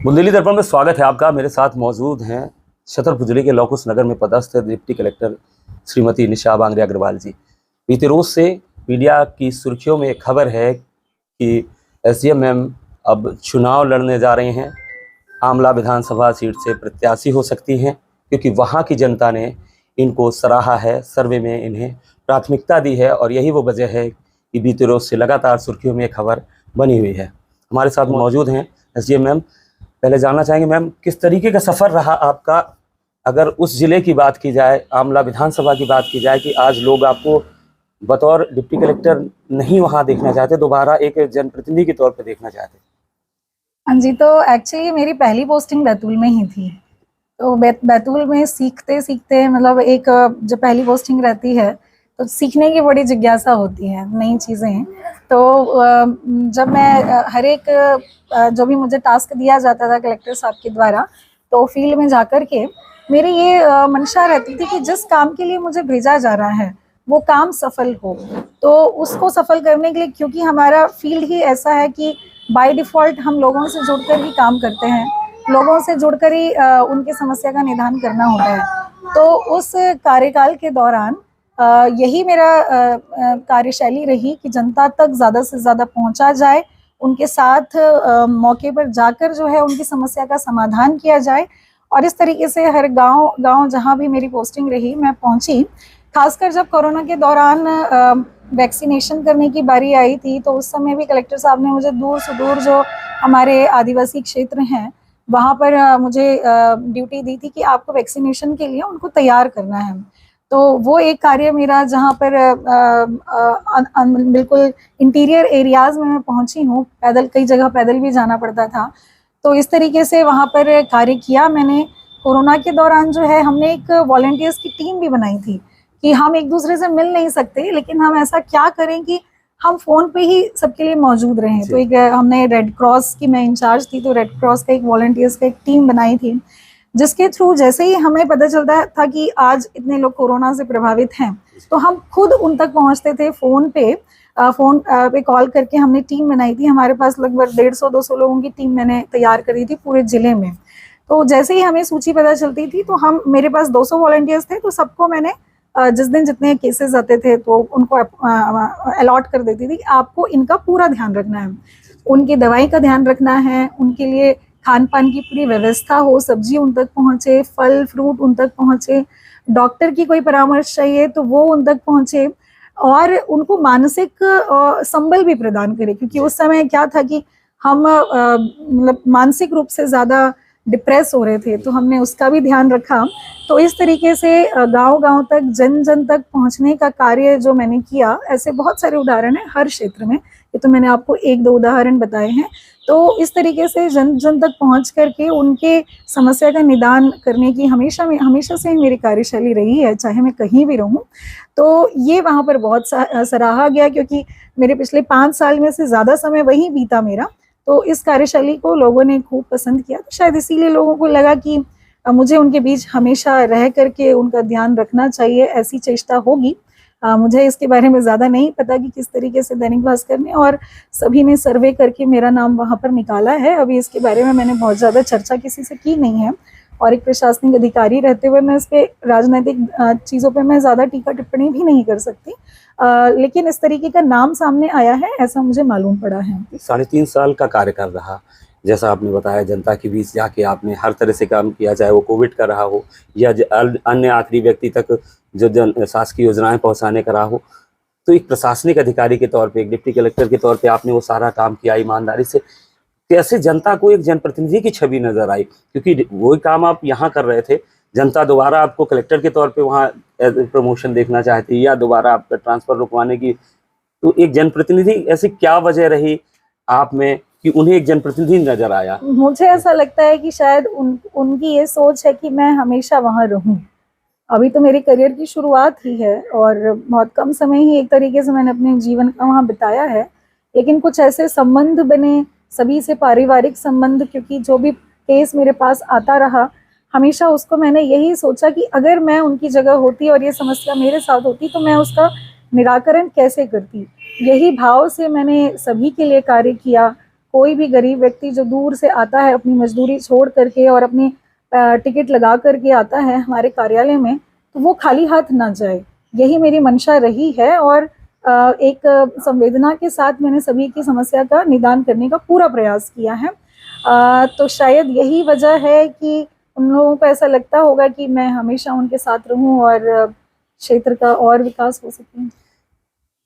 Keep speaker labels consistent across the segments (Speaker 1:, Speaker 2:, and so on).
Speaker 1: बुंदेली दर्पण में स्वागत है आपका। मेरे साथ मौजूद हैं छतरपुर जिले के लौकुश नगर में पदस्थ डिप्टी कलेक्टर श्रीमती निशा बांगरे अग्रवाल जी। बीते रोज से मीडिया की सुर्खियों में एक खबर है कि एसडीएम मैम अब चुनाव लड़ने जा रहे हैं। आमला विधानसभा सीट से प्रत्याशी हो सकती हैं क्योंकि वहाँ की जनता ने इनको सराहा है, सर्वे में इन्हें प्राथमिकता दी है और यही वो वजह है कि बीते रोज से लगातार सुर्खियों में खबर बनी हुई है। हमारे साथ मौजूद हैं एसडीएम मैम। पहले जानना चाहेंगे मैम, किस तरीके का सफ़र रहा आपका, अगर उस जिले की बात की जाए, आमला विधानसभा की बात की जाए कि आज लोग आपको बतौर डिप्टी कलेक्टर नहीं वहाँ देखना चाहते, दोबारा एक जनप्रतिनिधि के तौर पे देखना चाहते?
Speaker 2: हाँ जी, तो एक्चुअली मेरी पहली पोस्टिंग बैतूल में ही थी। तो बैतूल में सीखते सीखते मतलब एक जब पहली पोस्टिंग रहती है तो सीखने की बड़ी जिज्ञासा होती है, नई चीज़ें। तो जब मैं हर एक जो भी मुझे टास्क दिया जाता था कलेक्टर साहब के द्वारा, तो फील्ड में जाकर के मेरी ये मंशा रहती थी कि जिस काम के लिए मुझे भेजा जा रहा है वो काम सफल हो। तो उसको सफल करने के लिए, क्योंकि हमारा फील्ड ही ऐसा है कि बाय डिफ़ॉल्ट हम लोगों से जुड़कर ही काम करते हैं, लोगों से जुड़कर ही उनकी समस्या का निदान करना होता है। तो उस कार्यकाल के दौरान यही मेरा कार्यशैली रही कि जनता तक ज़्यादा से ज़्यादा पहुंचा जाए, उनके साथ मौके पर जाकर जो है उनकी समस्या का समाधान किया जाए। और इस तरीके से हर गांव जहां भी मेरी पोस्टिंग रही मैं पहुंची। खासकर जब कोरोना के दौरान वैक्सीनेशन करने की बारी आई थी, तो उस समय भी कलेक्टर साहब ने मुझे दूर से दूर जो हमारे आदिवासी क्षेत्र हैं वहाँ पर मुझे ड्यूटी दी थी कि आपको वैक्सीनेशन के लिए उनको तैयार करना है। तो वो एक कार्य मेरा जहाँ पर बिल्कुल इंटीरियर एरियाज़ में मैं पहुँची हूँ, पैदल कई जगह पैदल भी जाना पड़ता था। तो इस तरीके से वहाँ पर कार्य किया मैंने। कोरोना के दौरान जो है हमने एक वॉलंटियर्स की टीम भी बनाई थी कि हम एक दूसरे से मिल नहीं सकते, लेकिन हम ऐसा क्या करें कि हम फ़ोन पे ही सबके लिए मौजूद रहें। तो एक हमने रेड क्रॉस की, मैं इंचार्ज थी, तो रेड क्रॉस का एक वॉलंटियर्स का एक टीम बनाई थी, जिसके थ्रू जैसे ही हमें पता चलता था कि आज इतने लोग कोरोना से प्रभावित हैं, तो हम खुद उन तक पहुंचते थे। फ़ोन पे कॉल करके हमने टीम बनाई थी। हमारे पास लगभग 150-200 लोगों की टीम मैंने तैयार करी थी पूरे ज़िले में। तो जैसे ही हमें सूची पता चलती थी तो मेरे पास 200 वॉलंटियर्स थे, तो सबको मैंने जिस दिन जितने केसेस आते थे तो उनको अलॉट कर देती थी कि आपको इनका पूरा ध्यान रखना है, उनकी दवाई का ध्यान रखना है, उनके लिए खान पान की पूरी व्यवस्था हो, सब्जी उन तक पहुँचे, फल फ्रूट उन तक पहुँचे, डॉक्टर की कोई परामर्श चाहिए तो वो उन तक पहुँचे, और उनको मानसिक संबल भी प्रदान करे। क्योंकि उस समय क्या था कि हम मतलब मानसिक रूप से ज़्यादा डिप्रेस हो रहे थे, तो हमने उसका भी ध्यान रखा। तो इस तरीके से गांव-गांव तक, जन-जन तक पहुंचने का कार्य जो मैंने किया, ऐसे बहुत सारे उदाहरण हैं हर क्षेत्र में। ये तो मैंने आपको 1-2 उदाहरण बताए हैं। तो इस तरीके से जन-जन तक पहुंच करके उनके समस्या का निदान करने की हमेशा से ही मेरी कार्यशैली रही है, चाहे मैं कहीं भी रहूं। तो ये वहाँ पर बहुत सराहा गया, क्योंकि मेरे पिछले 5 साल में से ज़्यादा समय वहीं बीता मेरा। तो इस कार्यशैली को लोगों ने खूब पसंद किया, तो शायद इसीलिए लोगों को लगा कि मुझे उनके बीच हमेशा रह करके उनका ध्यान रखना चाहिए, ऐसी चेष्टा होगी। मुझे इसके बारे में ज़्यादा नहीं पता कि किस तरीके से दैनिक भास्कर ने और सभी ने सर्वे करके मेरा नाम वहाँ पर निकाला है। अभी इसके बारे में मैंने बहुत ज़्यादा चर्चा किसी से की नहीं है, और एक प्रशासनिक अधिकारी रहते हुए मैं इस पर राजनीतिक चीज़ों पे मैं ज़्यादा टीका टिप्पणी भी नहीं कर सकती। लेकिन इस तरीके का नाम सामने आया है, ऐसा मुझे मालूम पड़ा है।
Speaker 1: 3.5 साल का कार्यकाल रहा, जैसा आपने बताया, जनता के बीच जाके आपने हर तरह से काम किया, चाहे वो कोविड का रहा हो या अन्य आखिरी व्यक्ति तक जो जन शासकीय योजनाएं पहुंचाने का रहा हो। तो एक प्रशासनिक अधिकारी के तौर पे, एक डिप्टी कलेक्टर के तौर पे आपने वो सारा काम किया ईमानदारी से। कैसे जनता को एक जनप्रतिनिधि की छवि नजर आई, क्योंकि वही काम आप यहाँ कर रहे थे, जनता दोबारा आपको कलेक्टर के तौर पे वहाँ प्रमोशन देखना चाहती या दोबारा आपका ट्रांसफर रुकवाने की। तो एक जनप्रतिनिधि, ऐसी क्या वजह रही आप में कि उन्हें एक जनप्रतिनिधि नजर आया?
Speaker 2: मुझे ऐसा लगता है कि शायद उनकी ये सोच है कि मैं हमेशा वहाँ रहूं। अभी तो मेरी करियर की शुरुआत ही है और बहुत कम समय ही एक तरीके से मैंने अपने जीवन का वहाँ बिताया है, लेकिन कुछ ऐसे संबंध बने सभी से, पारिवारिक संबंध, क्योंकि जो भी केस मेरे पास आता रहा हमेशा उसको मैंने यही सोचा कि अगर मैं उनकी जगह होती और ये समस्या मेरे साथ होती तो मैं उसका निराकरण कैसे करती। यही भाव से मैंने सभी के लिए कार्य किया। कोई भी गरीब व्यक्ति जो दूर से आता है अपनी मजदूरी छोड़ करके और अपनी टिकट लगा करके आता है हमारे कार्यालय में, तो वो खाली हाथ ना जाए, यही मेरी मंशा रही है। और एक संवेदना के साथ मैंने सभी की समस्या का निदान करने का पूरा प्रयास किया है। तो शायद यही वजह है कि उन लोगों को ऐसा लगता होगा कि मैं हमेशा उनके साथ रहूं और क्षेत्र का और विकास हो सके।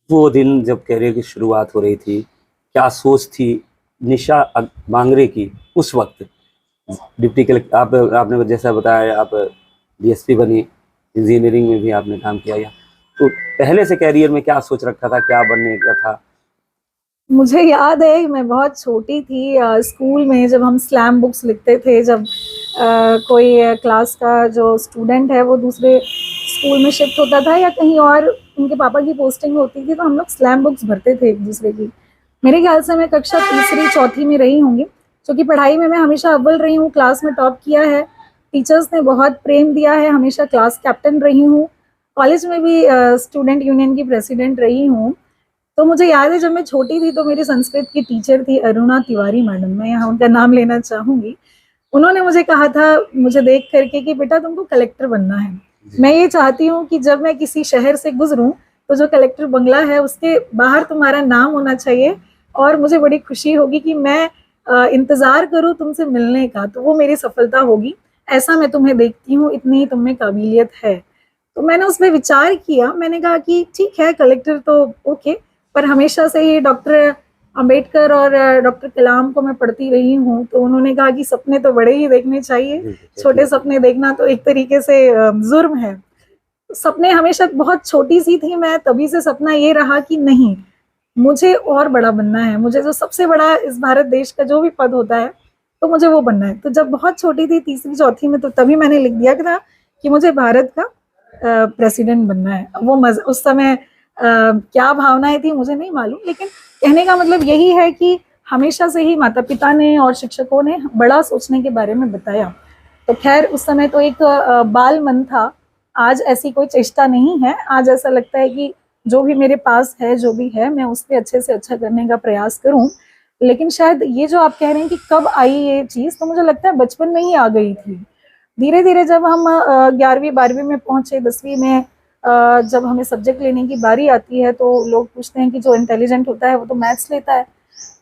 Speaker 1: वो दिन जब करियर की शुरुआत हो रही थी, क्या सोच थी निशा बांगरे की उस वक्त? डिप्टी कलेक्टर आपने जैसा बताया, आप डीएसपी बनी, इंजीनियरिंग में भी आपने काम किया, या तो पहले से कैरियर में क्या सोच रखा था, क्या बनने का था?
Speaker 2: मुझे याद है मैं बहुत छोटी थी, स्कूल में जब हम स्लैम बुक्स लिखते थे, जब कोई क्लास का जो स्टूडेंट है वो दूसरे स्कूल में शिफ्ट होता था या कहीं और उनके पापा की पोस्टिंग होती थी, तो हम लोग स्लैम बुक्स भरते थे एक दूसरे की। मेरे ख्याल से मैं कक्षा तीसरी चौथी में रही होंगी, क्योंकि पढ़ाई में मैं हमेशा अव्वल रही हूँ, क्लास में टॉप किया है, टीचर्स ने बहुत प्रेम दिया है, हमेशा क्लास कैप्टन रही हूँ, कॉलेज में भी स्टूडेंट यूनियन की प्रेसिडेंट रही हूँ। तो मुझे याद है जब मैं छोटी थी तो मेरी संस्कृत की टीचर थी अरुणा तिवारी मैडम, मैं यहाँ उनका नाम लेना चाहूँगी। उन्होंने मुझे कहा था, मुझे देख करके, कि बेटा तुमको कलेक्टर बनना है। मैं ये चाहती हूँ कि जब मैं किसी शहर से गुजरूं तो जो कलेक्टर बंगला है उसके बाहर तुम्हारा नाम होना चाहिए, और मुझे बड़ी खुशी होगी कि मैं इंतज़ार करूँ तुमसे मिलने का, तो वो मेरी सफलता होगी। ऐसा मैं तुम्हें देखती हूँ, इतनी तुम में काबिलियत है। तो मैंने उस पर विचार किया, मैंने कहा कि ठीक है कलेक्टर तो ओके, पर हमेशा से ही डॉक्टर अंबेडकर और डॉक्टर कलाम को मैं पढ़ती रही हूँ, तो उन्होंने कहा कि सपने तो बड़े ही देखने चाहिए, छोटे सपने देखना तो एक तरीके से जुर्म है। सपने हमेशा बहुत छोटी सी थी मैं, तभी से सपना ये रहा कि नहीं, मुझे और बड़ा बनना है, मुझे जो सबसे बड़ा इस भारत देश का जो भी पद होता है तो मुझे वो बनना है। तो जब बहुत छोटी थी तीसरी चौथी में, तो तभी मैंने लिख दिया था कि मुझे भारत का प्रेसिडेंट बनना है। वो उस समय क्या भावनाएं थी मुझे नहीं मालूम, लेकिन कहने का मतलब यही है कि हमेशा से ही माता पिता ने और शिक्षकों ने बड़ा सोचने के बारे में बताया। तो खैर उस समय तो एक बाल मन था, आज ऐसी कोई चेष्टा नहीं है। आज ऐसा लगता है कि जो भी मेरे पास है, जो भी है, मैं उस पर अच्छे से अच्छा करने का प्रयास करूं। लेकिन शायद ये जो आप कह रहे हैं कि कब आई ये चीज़, तो मुझे लगता है बचपन में ही आ गई थी। धीरे धीरे जब हम 11वीं 12वीं में पहुंचे, 10वीं में जब हमें सब्जेक्ट लेने की बारी आती है तो लोग पूछते हैं कि जो इंटेलिजेंट होता है वो तो मैथ्स लेता है।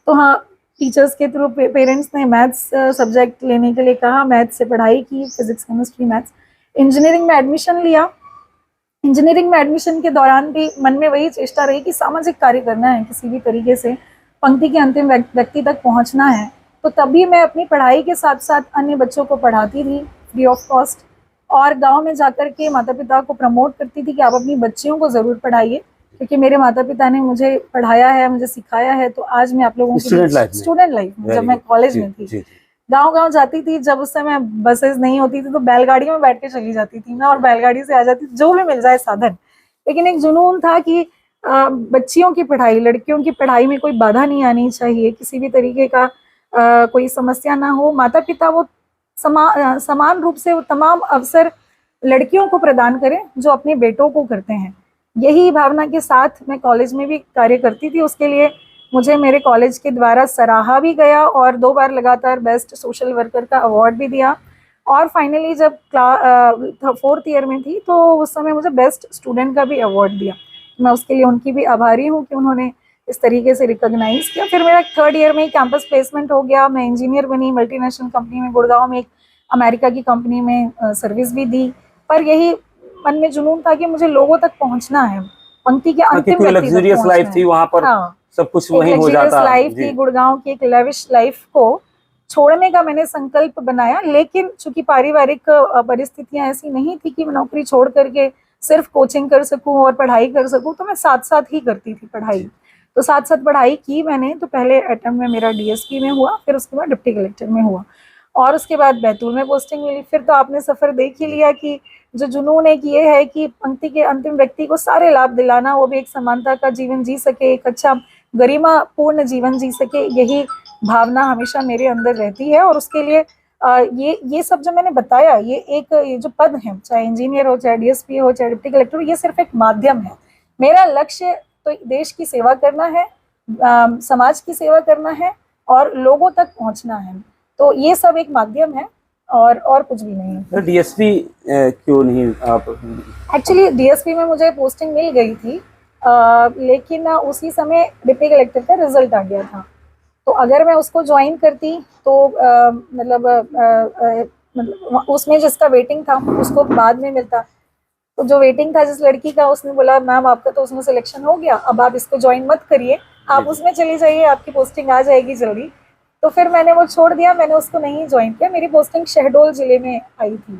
Speaker 2: तो हाँ, टीचर्स के थ्रू पेरेंट्स ने मैथ्स सब्जेक्ट लेने के लिए कहा, मैथ्स से पढ़ाई की, फिजिक्स केमिस्ट्री मैथ्स। इंजीनियरिंग में एडमिशन लिया। इंजीनियरिंग में एडमिशन के दौरान भी मन में वही चेष्टा रही कि सामाजिक कार्य करना है, किसी भी तरीके से पंक्ति के अंतिम व्यक्ति तक पहुंचना है। तो तभी मैं अपनी पढ़ाई के साथ साथ अन्य बच्चों को पढ़ाती थी फ्री ऑफ कॉस्ट, और गांव में जाकर के माता पिता को प्रमोट करती थी कि आप अपनी बच्चियों को ज़रूर पढ़ाइए, क्योंकि मेरे माता पिता ने मुझे पढ़ाया है, मुझे सिखाया है। तो आज मैं आप लोगों की स्टूडेंट लाइफ में जब मैं कॉलेज में थी, गांव जाती थी, जब उस समय बसेस नहीं होती थी तो बैलगाड़ियों में बैठ के चली जाती थी मैं, और बैलगाड़ी से आ जाती थी, जो भी मिल जाए साधन। लेकिन एक जुनून था कि बच्चियों की पढ़ाई, लड़कियों की पढ़ाई में कोई बाधा नहीं आनी चाहिए, किसी भी तरीके का कोई समस्या ना हो। माता पिता वो समान रूप से वो तमाम अवसर लड़कियों को प्रदान करें जो अपने बेटों को करते हैं। यही भावना के साथ मैं कॉलेज में भी कार्य करती थी। उसके लिए मुझे मेरे कॉलेज के द्वारा सराहा भी गया और 2 बार लगातार बेस्ट सोशल वर्कर का अवार्ड भी दिया। और फाइनली जब 4th ईयर में थी तो उस समय मुझे बेस्ट स्टूडेंट का भी अवार्ड दिया। मैं उसके लिए उनकी भी आभारी हूँ कि उन्होंने इस तरीके से रिकॉग्नाइज किया। फिर मेरा 3rd ईयर में ही कैंपस प्लेसमेंट हो गया, मैं इंजीनियर बनी, मल्टीनेशनल कंपनी में, गुड़गांव में एक अमेरिका की कंपनी में सर्विस भी दी। पर यही मन में जुनून था कि मुझे लोगों तक पहुंचना है, पंक्ति के अंतिम व्यक्ति तक
Speaker 1: लग्जरियस लाइफ थी वहां पर। हाँ, सब कुछ वहीं हो जाता। लाइफ थी गुड़गांव की, एक लेविश लाइफ को छोड़ने का मैंने संकल्प बनाया। लेकिन चूंकि पारिवारिक परिस्थितियां ऐसी नहीं थी कि मैं नौकरी छोड़ करके सिर्फ कोचिंग कर सकूं और पढ़ाई कर सकूं, तो मैं साथ साथ ही करती थी पढ़ाई। तो साथ साथ पढ़ाई की मैंने। तो पहले अटेम्प्ट में मेरा डीएसपी में हुआ, फिर उसके बाद डिप्टी कलेक्टर में हुआ, और उसके बाद बैतूल में पोस्टिंग मिली। फिर तो आपने सफ़र देख ही लिया कि जो जुनून एक ये है कि पंक्ति के अंतिम व्यक्ति को सारे लाभ दिलाना, वो भी एक समानता का जीवन जी सके, एक अच्छा गरिमापूर्ण जीवन जी सके, यही भावना हमेशा मेरे अंदर रहती है। और उसके लिए ये सब जो मैंने बताया, ये जो पद है, चाहे इंजीनियर हो, चाहे डीएसपी हो, चाहे डिप्टी कलेक्टर हो, ये सिर्फ एक माध्यम है। मेरा लक्ष्य तो देश की सेवा करना है, समाज की सेवा करना है,
Speaker 2: और लोगों तक पहुंचना है। तो ये सब एक माध्यम है और कुछ भी नहीं है।
Speaker 1: डीएसपी क्यों नहीं आप?
Speaker 2: एक्चुअली डीएसपी में मुझे पोस्टिंग मिल गई थी, लेकिन उसी समय डिप्टी कलेक्टर का रिजल्ट आ गया था। तो अगर मैं उसको ज्वाइन करती तो मतलब उसमें जिसका वेटिंग था उसको बाद में मिलता। तो जो वेटिंग था जिस लड़की का, उसने बोला मैम आपका तो उसमें सिलेक्शन हो गया, अब आप इसको ज्वाइन मत करिए, आप उसमें चली जाइए, आपकी पोस्टिंग आ जाएगी जल्दी। तो फिर मैंने वो छोड़ दिया, मैंने उसको नहीं ज्वाइन किया। मेरी पोस्टिंग शहडोल जिले में आई थी,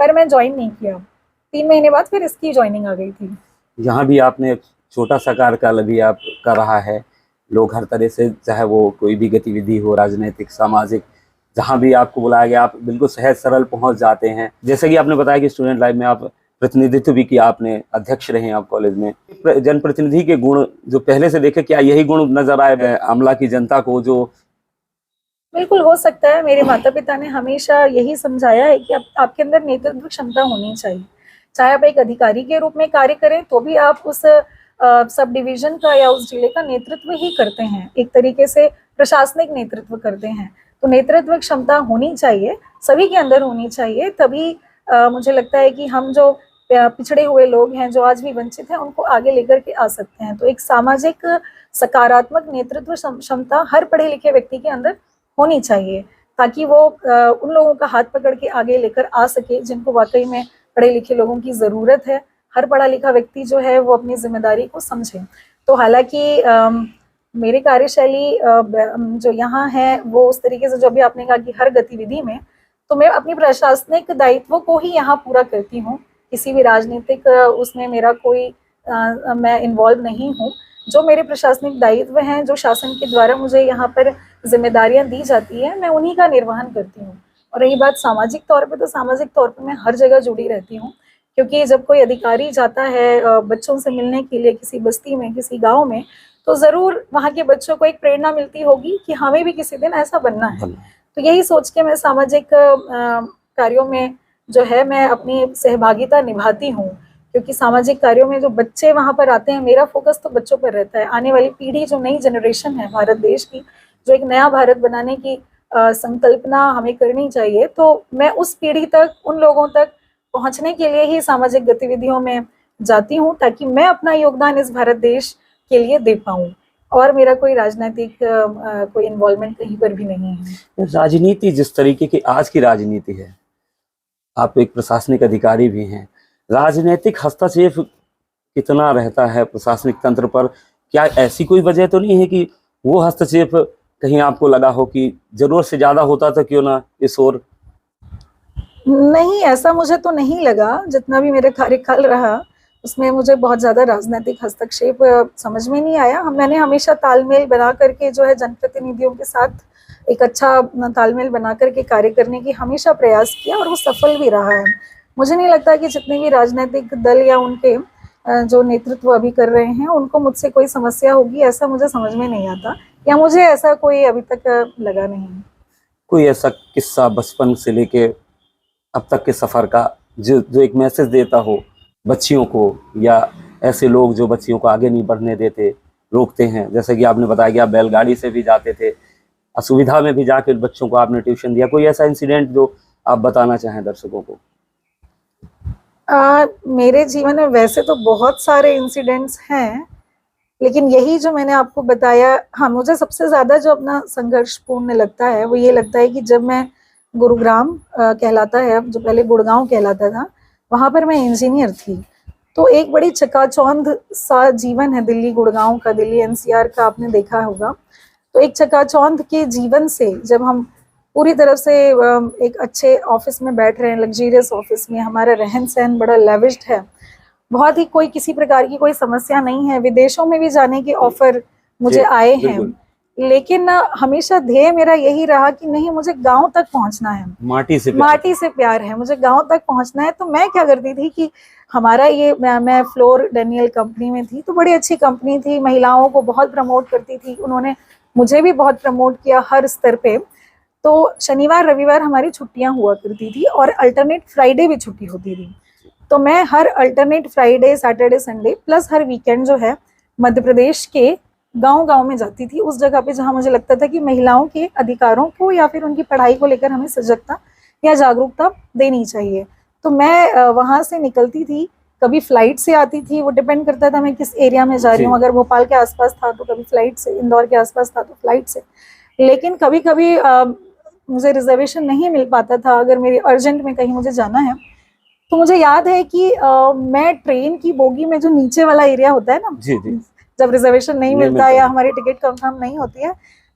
Speaker 2: पर मैं ज्वाइन नहीं किया। 3 महीने बाद फिर इसकी ज्वाइनिंग आ गई थी।
Speaker 1: यहाँ भी आपने छोटा सा कार्यकाल अभी आप कर रहा है। लोग हर तरह से, चाहे वो कोई भी गतिविधि हो, राजनीतिक, सामाजिक, जहाँ भी आपको बुलाया गया आप बिल्कुल सहज सरल पहुँच जाते हैं। जैसे कि आपने बताया कि स्टूडेंट लाइफ में आप प्रतिनिधित्व भी किया, आपने अध्यक्ष रहे आप कॉलेज में। जनप्रतिनिधि के गुण जो पहले से देखे, क्या यही गुण नजर आए आमला की जनता को? जो
Speaker 2: बिल्कुल हो सकता है। मेरे माता पिता ने हमेशा यही समझाया है कि आपके अंदर नेतृत्व क्षमता होनी चाहिए। चाहे आप एक अधिकारी के रूप में कार्य करें तो भी आप उस सब डिवीजन का या उस जिले का नेतृत्व ही करते हैं, एक तरीके से प्रशासनिक नेतृत्व करते हैं। तो नेतृत्व क्षमता होनी चाहिए, सभी के अंदर होनी चाहिए। तभी मुझे लगता है कि हम जो पिछड़े हुए लोग हैं, जो आज भी वंचित हैं, उनको आगे लेकर के आ सकते हैं। तो एक सामाजिक सकारात्मक नेतृत्व क्षमता हर पढ़े लिखे व्यक्ति के अंदर होनी चाहिए, ताकि वो उन लोगों का हाथ पकड़ के आगे लेकर आ सके जिनको वाकई में पढ़े लिखे लोगों की ज़रूरत है। हर पढ़ा लिखा व्यक्ति जो है वो अपनी जिम्मेदारी को समझे। तो हालांकि मेरी कार्यशैली जो यहाँ है वो उस तरीके से, जो भी आपने कहा कि हर गतिविधि में, तो मैं अपनी प्रशासनिक दायित्वों को ही यहाँ पूरा करती हूँ। किसी भी राजनीतिक उसमें मेरा कोई मैं इन्वॉल्व नहीं हूँ। जो मेरे प्रशासनिक दायित्व हैं, जो शासन के द्वारा मुझे यहाँ पर जिम्मेदारियां दी जाती है, मैं उन्हीं का निर्वहन करती हूँ। और रही बात सामाजिक तौर पे, तो सामाजिक तौर पे मैं हर जगह जुड़ी रहती हूँ, क्योंकि जब कोई अधिकारी जाता है बच्चों से मिलने के लिए किसी बस्ती में, किसी गांव में, तो ज़रूर वहाँ के बच्चों को एक प्रेरणा मिलती होगी कि हमें भी किसी दिन ऐसा बनना है। तो यही सोच के मैं सामाजिक कार्यों में जो है मैं अपनी सहभागिता निभाती हूँ, क्योंकि सामाजिक कार्यों में जो बच्चे वहाँ पर आते हैं, मेरा फोकस तो बच्चों पर रहता है। आने वाली पीढ़ी, जो नई जनरेशन है भारत देश की, जो एक नया भारत बनाने की संकल्पना हमें करनी चाहिए, तो मैं उस पीढ़ी तक, उन लोगों तक पहुँचने के लिए ही सामाजिक गतिविधियों में जाती हूँ, ताकि मैं अपना योगदान इस भारत देश के लिए दे पाऊँ। और मेरा कोई राजनीतिक कोई इन्वॉल्वमेंट कहीं पर भी नहीं है।
Speaker 1: राजनीति जिस तरीके की आज की राजनीति है, आप एक प्रशासनिक अधिकारी भी हैं, राजनीतिक हस्तक्षेप कितना रहता है प्रशासनिक तंत्र पर? क्या ऐसी कोई वजह तो नहीं है कि वो हस्तक्षेप कहीं आपको लगा हो कि जरूरत से ज्यादा होता तो क्यों ना इस ओर?
Speaker 2: नहीं, ऐसा मुझे तो नहीं लगा। जितना भी मेरा कार्यकाल रहा उसमें मुझे बहुत ज़्यादा राजनीतिक हस्तक्षेप समझ में नहीं आया। मैंने हमेशा तालमेल बना करके जो है जनप्रतिनिधियों के साथ एक अच्छा तालमेल बना करके कार्य करने की हमेशा प्रयास किया, और वो सफल भी रहा है। मुझे नहीं लगता कि जितने भी राजनीतिक दल या उनके जो नेतृत्व अभी कर रहे हैं उनको मुझसे कोई समस्या होगी, ऐसा मुझे समझ में नहीं आता, या मुझे ऐसा कोई अभी तक लगा नहीं।
Speaker 1: कोई ऐसा किस्सा बचपन से लेके अब तक के सफर का जो एक मैसेज देता हो बच्चियों को, या ऐसे लोग जो बच्चियों को आगे नहीं बढ़ने देते, रोकते हैं? जैसे कि आपने बताया कि आप बैलगाड़ी से भी जाते थे, असुविधा में भी जाकर बच्चों को आपने ट्यूशन दिया। कोई ऐसा इंसिडेंट जो आप बताना चाहें दर्शकों को?
Speaker 2: मेरे जीवन में वैसे तो बहुत सारे इंसिडेंट्स हैं, लेकिन यही जो मैंने आपको बताया, हाँ, मुझे सबसे ज़्यादा जो अपना संघर्षपूर्ण लगता है वो ये लगता है कि जब मैं गुरुग्राम कहलाता है, अब जो पहले गुड़गांव कहलाता था, वहाँ पर मैं इंजीनियर थी। तो एक बड़ी चकाचौंध सा जीवन है दिल्ली गुड़गांव का, दिल्ली एनसीआर का, आपने देखा होगा। तो एक चकाचौंध के जीवन से जब हम पूरी तरफ से एक अच्छे ऑफिस में बैठ रहे हैं, लग्जरियस ऑफिस में, हमारा रहन सहन बड़ा लेविश्ड है, बहुत ही कोई किसी प्रकार की कोई समस्या नहीं है, विदेशों में भी जाने के ऑफर मुझे आए हैं, लेकिन हमेशा ध्येय मेरा यही रहा कि नहीं, मुझे गांव तक पहुंचना है, माटी से प्यार है, मुझे गांव तक पहुंचना है। तो मैं क्या करती थी कि हमारा ये मैं फ्लोर डेनियल कंपनी में थी, तो बड़ी अच्छी कंपनी थी, महिलाओं को बहुत प्रमोट करती थी, उन्होंने मुझे भी बहुत प्रमोट किया हर स्तर पे। तो शनिवार रविवार हमारी छुट्टियां हुआ करती थी, और अल्टरनेट फ्राइडे भी छुट्टी होती थी। तो मैं हर alternate Friday, Saturday, Sunday plus हर वीकेंड जो है मध्य प्रदेश के गांव-गांव में जाती थी, उस जगह पे जहाँ मुझे लगता था कि महिलाओं के अधिकारों को या फिर उनकी पढ़ाई को लेकर हमें सजगता या जागरूकता देनी चाहिए। तो मैं वहाँ से निकलती थी, कभी फ्लाइट से आती थी, वो डिपेंड करता था मैं किस एरिया में जा रही हूँ।
Speaker 1: जी।
Speaker 2: अगर भोपाल के आसपास था तो कभी फ्लाइट से, इंदौर के आसपास था तो फ्लाइट से। लेकिन कभी-कभी मुझे रिजर्वेशन नहीं मिल पाता था, अगर मेरी अर्जेंट में कहीं मुझे जाना है, तो मुझे याद है कि मैं ट्रेन की बोगी में जो नीचे वाला एरिया होता है ना,
Speaker 1: जी जी।
Speaker 2: जब रिजर्वेशन नहीं मिलता या हमारी टिकट कंफर्म नहीं होती है,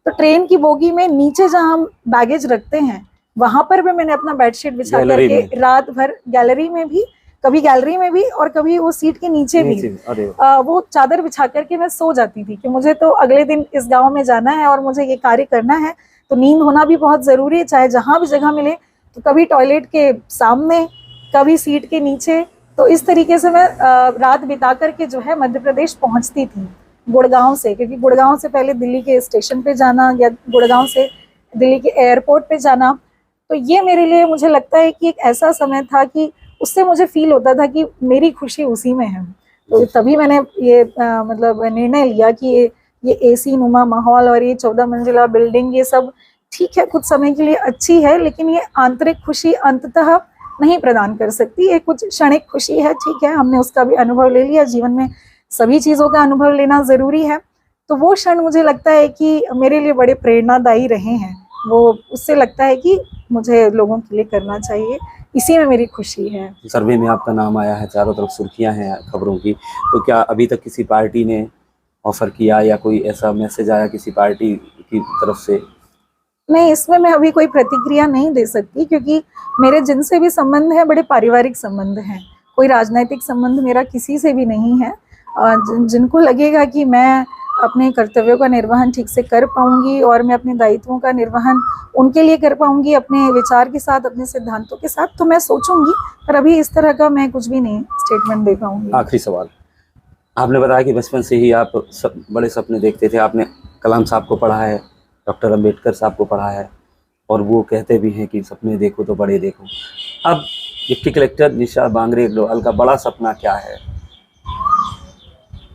Speaker 2: तो ट्रेन की बोगी में नीचे जहाँ हम बैगेज रखते हैं, वहां पर भी मैंने अपना बेडशीट बिछा
Speaker 1: गैलरी
Speaker 2: करके
Speaker 1: में।
Speaker 2: रात भर गैलरी में भी, कभी गैलरी में भी और कभी वो सीट के नीचे भी
Speaker 1: अरे
Speaker 2: वो चादर बिछा करके मैं सो जाती थी कि मुझे तो अगले दिन इस गांव में जाना है और मुझे ये कार्य करना है, तो नींद होना भी बहुत जरूरी है, चाहे जहां भी जगह मिले। तो कभी टॉयलेट के सामने, कभी सीट के नीचे। तो इस तरीके से मैं रात बिता करके जो है मध्य प्रदेश पहुंचती थी गुड़गांव से, क्योंकि गुड़गांव से पहले दिल्ली के स्टेशन पे जाना या गुड़गांव से दिल्ली के एयरपोर्ट पे जाना, तो ये मेरे लिए मुझे लगता है कि एक ऐसा समय था कि उससे मुझे फील होता था कि मेरी खुशी उसी में है। तो तभी मैंने ये मतलब निर्णय लिया कि ये एसी नुमा माहौल और ये 14 मंजिला बिल्डिंग, ये सब ठीक है, कुछ समय के लिए अच्छी है, लेकिन ये आंतरिक खुशी अंततः नहीं प्रदान कर सकती। ये कुछ क्षणिक खुशी है, ठीक है, हमने उसका भी अनुभव ले लिया, जीवन में सभी चीज़ों का अनुभव लेना ज़रूरी है। तो वो क्षण मुझे लगता है कि मेरे लिए बड़े प्रेरणादायी रहे हैं। वो उससे लगता है कि मुझे लोगों के लिए करना चाहिए, इसी में मेरी खुशी है।
Speaker 1: सर्वे में आपका नाम आया है, चारों तरफ सुर्खियां हैं खबरों की, तो क्या अभी तक किसी पार्टी ने ऑफर किया या कोई ऐसा मैसेज आया किसी पार्टी की तरफ से?
Speaker 2: नहीं, इसमें मैं अभी कोई प्रतिक्रिया नहीं दे सकती, क्योंकि मेरे जिनसे भी संबंध हैं बड़े पारिवारिक संबंध हैं, कोई राजनीतिक संबंध मेरा किसी से भी नहीं है। जिनको लगेगा कि मैं अपने कर्तव्यों का निर्वहन ठीक से कर पाऊंगी और मैं अपने दायित्वों का निर्वहन उनके लिए कर पाऊंगी, अपने विचार के साथ, अपने सिद्धांतों के साथ, तो मैं सोचूंगी, पर अभी इस तरह का मैं कुछ भी नहीं स्टेटमेंट दे पाऊंगी।
Speaker 1: आखिरी सवाल, आपने बताया कि बचपन से ही आप बड़े सपने देखते थे, आपने कलाम साहब को पढ़ा है, डॉक्टर अम्बेडकर साहब को पढ़ा है, और वो कहते भी हैं कि सपने देखो तो बड़े देखो। अब डिप्टी कलेक्टर निशा बांगरे अग्रवाल का बड़ा सपना क्या है?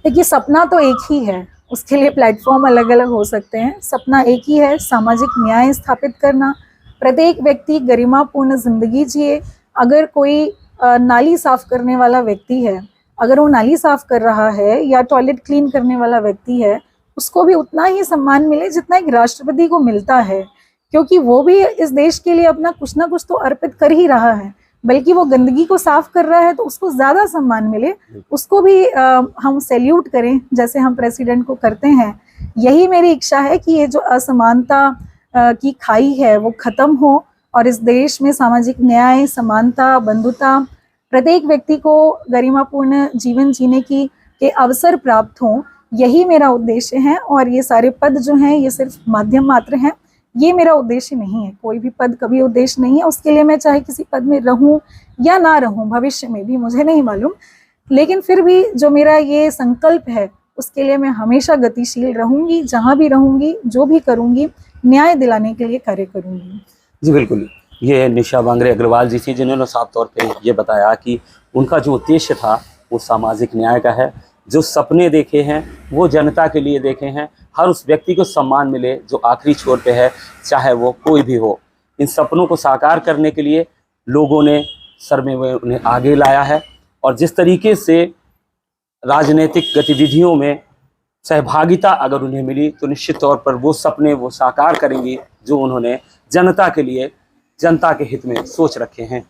Speaker 2: देखिए, सपना तो एक ही है, उसके लिए प्लेटफॉर्म अलग अलग हो सकते हैं। सपना एक ही है, सामाजिक न्याय स्थापित करना, प्रत्येक व्यक्ति गरिमापूर्ण जिंदगी जिए। अगर कोई नाली साफ करने वाला व्यक्ति है, अगर वो नाली साफ कर रहा है या टॉयलेट क्लीन करने वाला व्यक्ति है, उसको भी उतना ही सम्मान मिले जितना एक राष्ट्रपति को मिलता है, क्योंकि वो भी इस देश के लिए अपना कुछ ना कुछ तो अर्पित कर ही रहा है, बल्कि वो गंदगी को साफ कर रहा है तो उसको ज़्यादा सम्मान मिले, उसको भी हम सैल्यूट करें जैसे हम प्रेसिडेंट को करते हैं। यही मेरी इच्छा है कि ये जो असमानता की खाई है वो ख़त्म हो और इस देश में सामाजिक न्याय, समानता, बंधुता, प्रत्येक व्यक्ति को गरिमापूर्ण जीवन जीने के अवसर प्राप्त हों। यही मेरा उद्देश्य है और ये सारे पद जो हैं ये सिर्फ माध्यम मात्र हैं, ये मेरा उद्देश्य नहीं है। कोई भी पद कभी उद्देश्य नहीं है, उसके लिए मैं चाहे किसी पद में रहूं या ना रहूं, भविष्य में भी मुझे नहीं मालूम, लेकिन फिर भी जो मेरा ये संकल्प है उसके लिए मैं हमेशा गतिशील रहूंगी, जहां भी रहूंगी, जो भी करूंगी, न्याय दिलाने के लिए कार्य करूंगी।
Speaker 1: जी बिल्कुल, ये निशा बांगरे अग्रवाल जी थी जिन्होंने साफ तौर पे ये बताया कि उनका जो उद्देश्य था वो सामाजिक न्याय का है। जो सपने देखे हैं वो जनता के लिए देखे हैं, हर उस व्यक्ति को सम्मान मिले जो आखिरी छोर पे है, चाहे वो कोई भी हो। इन सपनों को साकार करने के लिए लोगों ने सर्वे में उन्हें आगे लाया है और जिस तरीके से राजनीतिक गतिविधियों में सहभागिता अगर उन्हें मिली तो निश्चित तौर पर वो सपने वो साकार करेंगी जो उन्होंने जनता के लिए, जनता के हित में सोच रखे हैं।